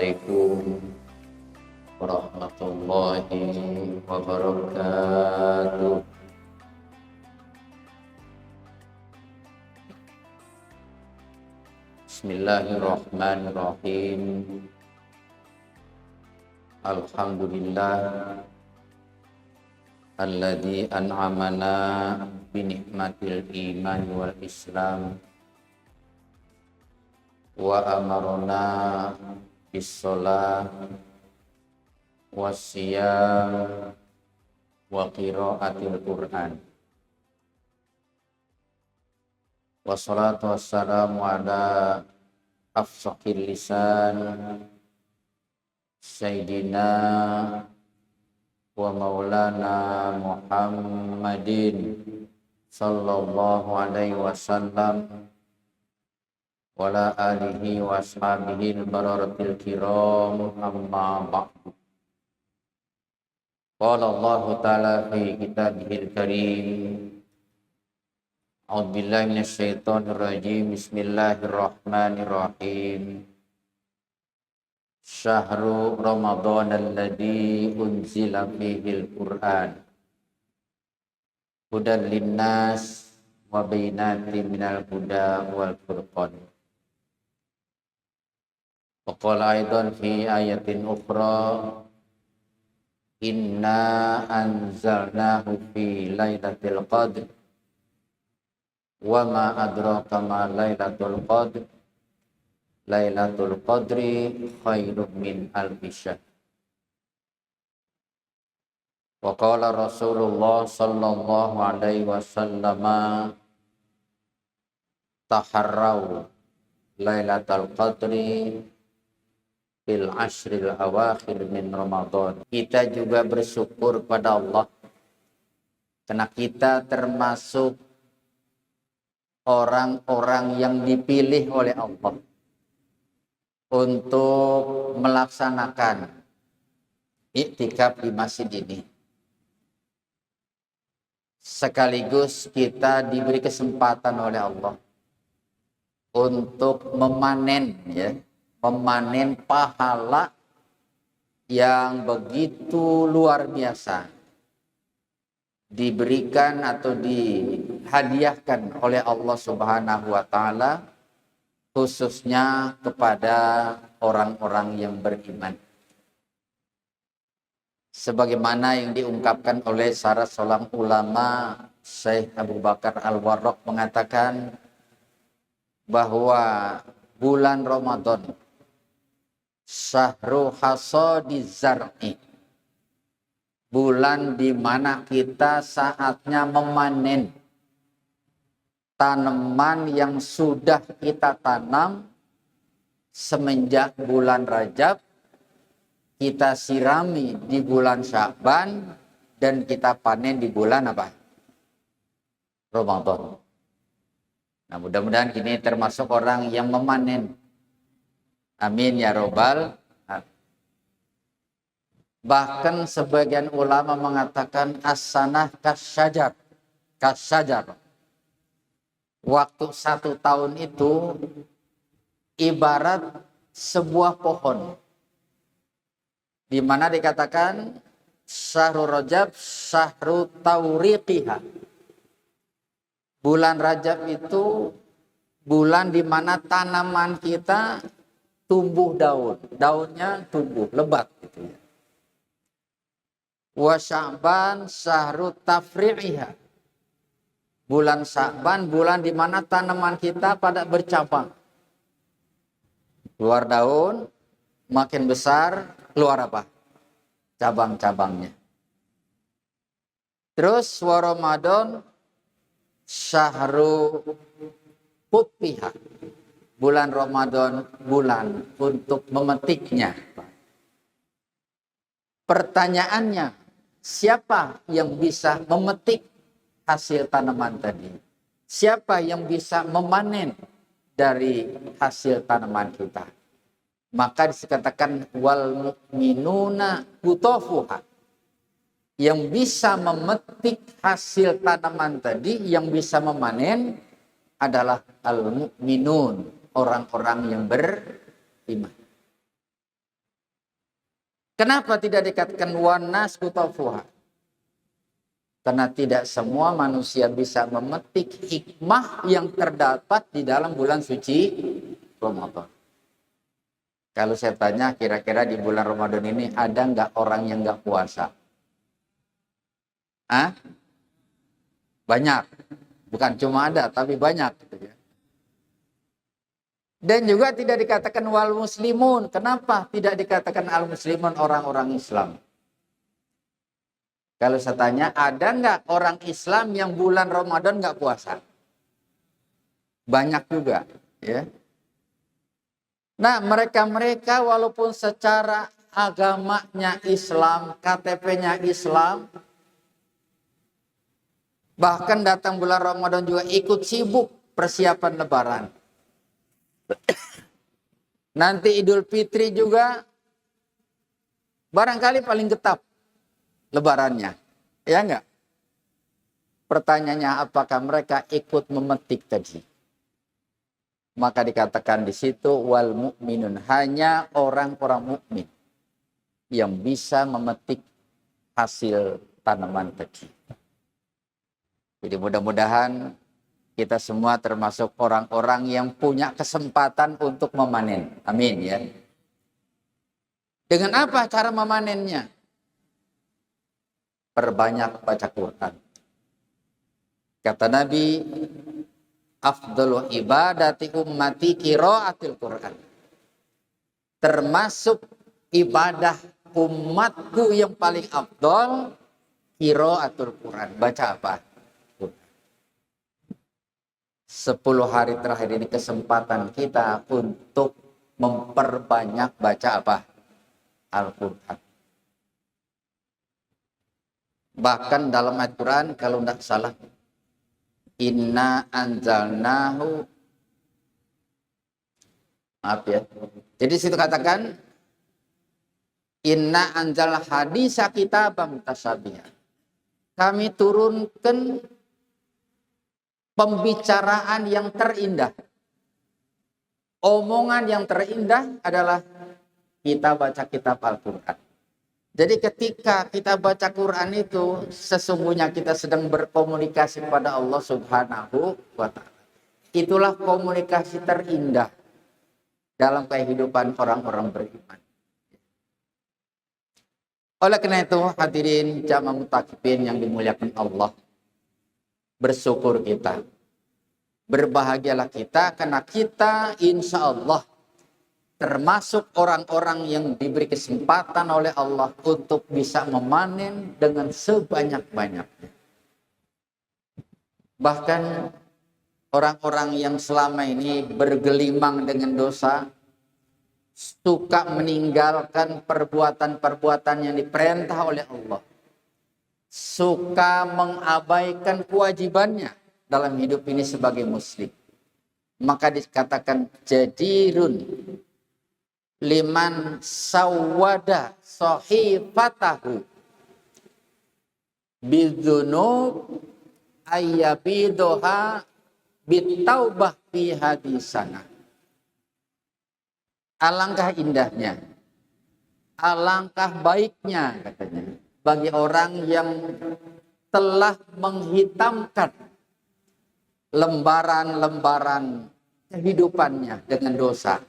Assalamualaikum warahmatullahi wabarakatuh. Bismillahirrahmanirrahim. Alhamdulillah alladzi an'amana bi ni'matil iman wal islam wa amarna bis shalah wasiyam wa qiraatil Qur'an. Wassalatu wassalamu ala afsahil lisan sayyidina wa maulana Muhammadin sallallahu alaihi wasallam wa ala alihi wa ashabihi al-bararatil kiram, amma ba'du. Qala Allah ta'ala fi kitabihil karim, a'udzu billahi minasy syaithanir rajim, bismillahirrahmanirrahim. Syahrul Ramadan alladzi unzila fihil Qur'an hudan linnas wa bainatin minal huda wal furqan. Wa qala aidan fi ayatin ukhra, inna anzalnahu fi lailatul qadr wa ma adraka ma lailatul qadr, lailatul qadri khairum min alfi syahr. Wa qala Rasulullah sallallahu alaihi wasallam, taharrau lailatul qadri fil ashril awakhir min Ramadan. Kita juga bersyukur pada Allah karena kita termasuk orang-orang yang dipilih oleh Allah untuk melaksanakan iktikaf di masjid ini. Sekaligus kita diberi kesempatan oleh Allah untuk memanen pahala yang begitu luar biasa diberikan atau dihadiahkan oleh Allah Subhanahu wa taala khususnya kepada orang-orang yang beriman. Sebagaimana yang diungkapkan oleh salah seorang ulama, Syekh Abu Bakar Al-Warraq, mengatakan bahwa bulan Ramadan syahru hasadiz zar'i, bulan di mana kita saatnya memanen tanaman yang sudah kita tanam semenjak bulan Rajab, kita sirami di bulan Sya'ban, dan kita panen di bulan apa? Ramadan. Nah, mudah-mudahan ini termasuk orang yang memanen. Amin ya robbal. Bahkan sebagian ulama mengatakan as-sanah kasyajar. Waktu 1 tahun itu ibarat sebuah pohon, di mana dikatakan syahrul Rajab syahrul tauriqiha. Bulan Rajab itu bulan di mana tanaman kita tumbuh daun, daunnya tumbuh lebat gitu ya. Wa Sya'ban syahrut tafri'iha, bulan Sya'ban bulan di mana tanaman kita pada bercabang, keluar daun, makin besar, keluar apa? Cabang-cabangnya. Terus wa Ramadan syahru qutfiha, bulan Ramadan bulan untuk memetiknya. Pertanyaannya, siapa yang bisa memetik hasil tanaman tadi? Siapa yang bisa memanen dari hasil tanaman kita? Maka dikatakan wal mu'minuna qutofuha, yang bisa memetik hasil tanaman tadi, yang bisa memanen adalah al-mu'minun, orang-orang yang beriman. Kenapa tidak dikatakan wanas kutafuha? Karena tidak semua manusia bisa memetik hikmah yang terdapat di dalam bulan suci Ramadan. Kalau saya tanya, kira-kira di bulan Ramadan ini ada nggak orang yang nggak puasa? Ah, banyak. Bukan cuma ada, tapi banyak. Dan juga tidak dikatakan wal muslimun. Kenapa tidak dikatakan al muslimun orang-orang Islam? Kalau saya tanya, ada nggak orang Islam yang bulan Ramadan nggak puasa? Banyak juga, ya. Nah, mereka-mereka walaupun secara agamanya Islam, KTP-nya Islam, bahkan datang bulan Ramadan juga ikut sibuk persiapan Lebaran. Nanti Idul Fitri juga barangkali paling getap Lebarannya, ya enggak? Pertanyaannya, apakah mereka ikut memetik tadi? Maka dikatakan di situ wal mu'minun, hanya orang-orang mukmin yang bisa memetik hasil tanaman tadi. Jadi mudah-mudahan kita semua termasuk orang-orang yang punya kesempatan untuk memanen. Amin ya. Dengan apa cara memanennya? Perbanyak baca Quran. Kata Nabi, afdalu ibadati ummati qiraatil Quran. Termasuk ibadah umatku yang paling afdal qiraatul Quran. Baca apa? 10 hari terakhir ini kesempatan kita untuk memperbanyak baca apa? Al-Quran. Bahkan dalam Al-Quran kalau tidak salah, inna anzalnahu, maaf ya. Jadi situ katakan inna anzal hadisa kitabam mutasyabihan. Kami turunkan pembicaraan yang terindah. Omongan yang terindah adalah kita baca kitab Al-Quran. Jadi ketika kita baca Quran itu, sesungguhnya kita sedang berkomunikasi kepada Allah Subhanahu wa Ta'ala. Itulah komunikasi terindah dalam kehidupan orang-orang beriman. Oleh karena itu, hadirin jamaah mutakibin yang dimuliakan Allah, bersyukur kita. Berbahagialah kita karena kita insya Allah termasuk orang-orang yang diberi kesempatan oleh Allah untuk bisa memanen dengan sebanyak-banyaknya. Bahkan orang-orang yang selama ini bergelimang dengan dosa, suka meninggalkan perbuatan-perbuatan yang diperintah oleh Allah, suka mengabaikan kewajibannya dalam hidup ini sebagai muslim, maka dikatakan jadirun liman sawwada sahifatahu bidzunub ayyabidoha bitaubah fi hadisana. Alangkah indahnya, alangkah baiknya katanya bagi orang yang telah menghitamkan lembaran-lembaran kehidupannya dengan dosa,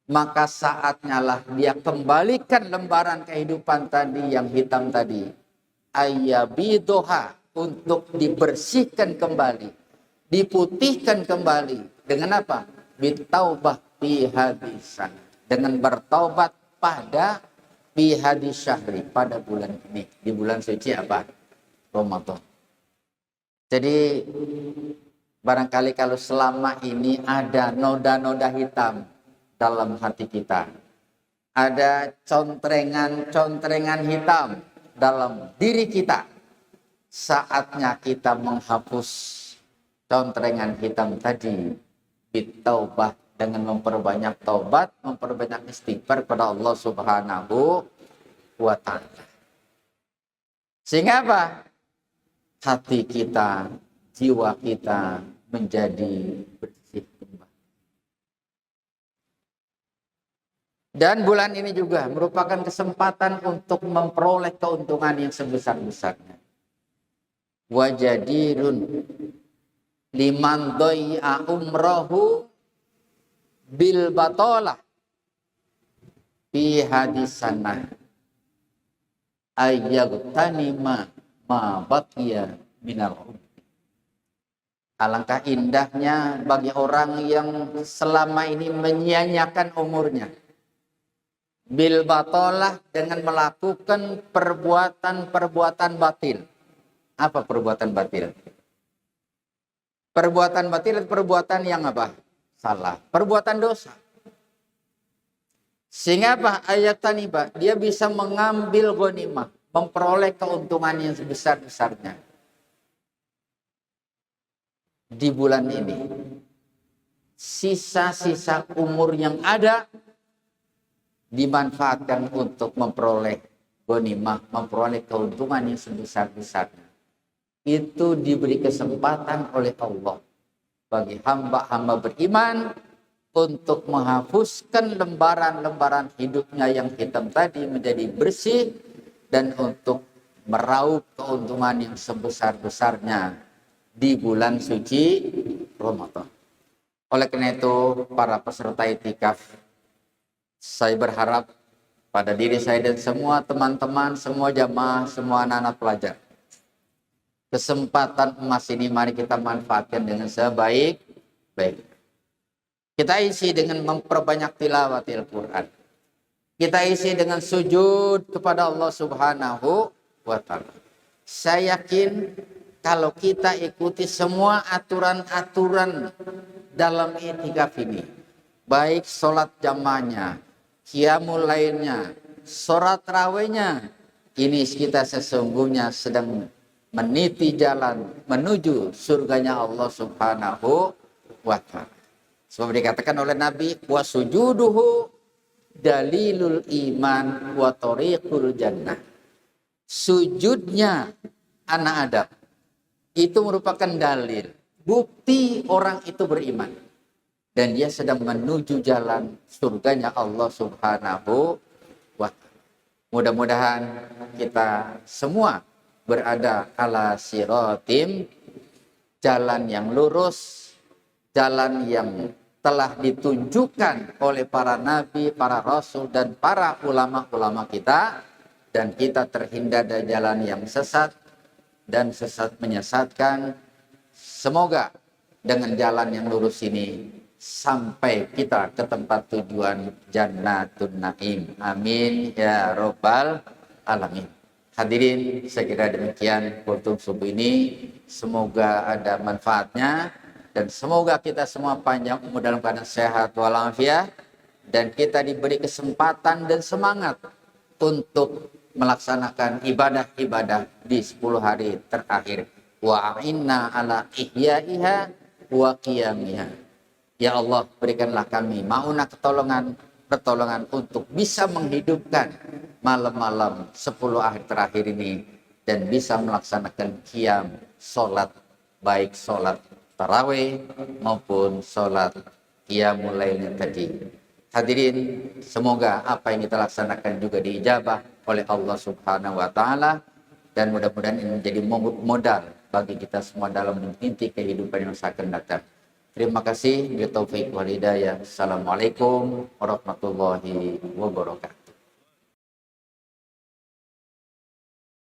maka saatnya lah dia kembalikan lembaran kehidupan tadi yang hitam tadi, ayyabidoha, untuk dibersihkan kembali, diputihkan kembali dengan apa? Bitaubah fi hadisan, dengan bertaubat pada fi hadis syahri, pada bulan ini, di bulan suci apa? Ramadan. Jadi barangkali kalau selama ini ada noda-noda hitam dalam hati kita, ada contrengan-contrengan hitam dalam diri kita, saatnya kita menghapus contrengan hitam tadi bitaubah, dengan memperbanyak taubat, memperbanyak istighfar kepada Allah Subhanahu wa Ta'ala. Sehingga apa? Hati kita, jiwa kita menjadi bersih kembali. Dan bulan ini juga merupakan kesempatan untuk memperoleh keuntungan yang sebesar-besarnya. Wajadirun liman doi'a umrohu bil batolah fi hadisana ayyagtanima ma baqiya minal umr. Alangkah indahnya bagi orang yang selama ini menyia-nyiakan umurnya bil batolah, dengan melakukan perbuatan-perbuatan batil. Apa perbuatan batil? Perbuatan batil itu perbuatan yang apa? Salah. Perbuatan dosa. Sehingga apa? Ayat taniba, dia bisa mengambil ghanimah, memperoleh keuntungan yang sebesar-besarnya di bulan ini. Sisa-sisa umur yang ada dimanfaatkan untuk memperoleh ghanimah, memperoleh keuntungan yang sebesar-besarnya. Itu diberi kesempatan oleh Allah bagi hamba-hamba beriman untuk menghapuskan lembaran-lembaran hidupnya yang hitam tadi menjadi bersih, dan untuk meraup keuntungan yang sebesar-besarnya di bulan suci Ramadan. Oleh karena itu, para peserta itikaf, saya berharap pada diri saya dan semua teman-teman, semua jamaah, semua anak-anak pelajar, kesempatan emas ini mari kita manfaatkan dengan sebaik-baik. Kita isi dengan memperbanyak tilawatil Quran. Kita isi dengan sujud kepada Allah Subhanahu wa ta'ala. Saya yakin kalau kita ikuti semua aturan-aturan dalam itikaf ini, baik sholat jamaahnya, qiyamul lailnya, sholat rawehnya, ini kita sesungguhnya sedang meniti jalan menuju surganya Allah Subhanahu wa ta'ala. Sebab dikatakan oleh Nabi, wa sujuduhu dalilul iman wa tariqul jannah. Sujudnya anak Adam itu merupakan dalil, bukti orang itu beriman dan dia sedang menuju jalan surganya Allah Subhanahu wa ta'ala. Mudah-mudahan kita semua berada ala siratim, jalan yang lurus, jalan yang telah ditunjukkan oleh para nabi, para rasul, dan para ulama-ulama kita, dan kita terhindar dari jalan yang sesat dan sesat menyesatkan. Semoga dengan jalan yang lurus ini sampai kita ke tempat tujuan Jannatun Naim. Amin ya robbal alamin. Hadirin, saya kira demikian kultum subuh ini. Semoga ada manfaatnya. Dan semoga kita semua panjang umur dalam keadaan sehat walafiat, dan kita diberi kesempatan dan semangat untuk melaksanakan ibadah-ibadah di 10 hari terakhir. Wa a'inna ala ihyaiha wa qiyamiha. Ya Allah, berikanlah kami maunah pertolongan untuk bisa menghidupkan malam-malam 10 hari terakhir ini dan bisa melaksanakan qiyam, sholat, baik sholat tarawih maupun sholat qiyamul lailnya tadi. Hadirin, semoga apa yang kita laksanakan juga diijabah oleh Allah Subhanahu wa ta'ala, dan mudah-mudahan ini menjadi modal bagi kita semua dalam meniti kehidupan yang akan datang. Terima kasih. Billahi taufiq wal hidayah. Assalamualaikum warahmatullahi wabarakatuh.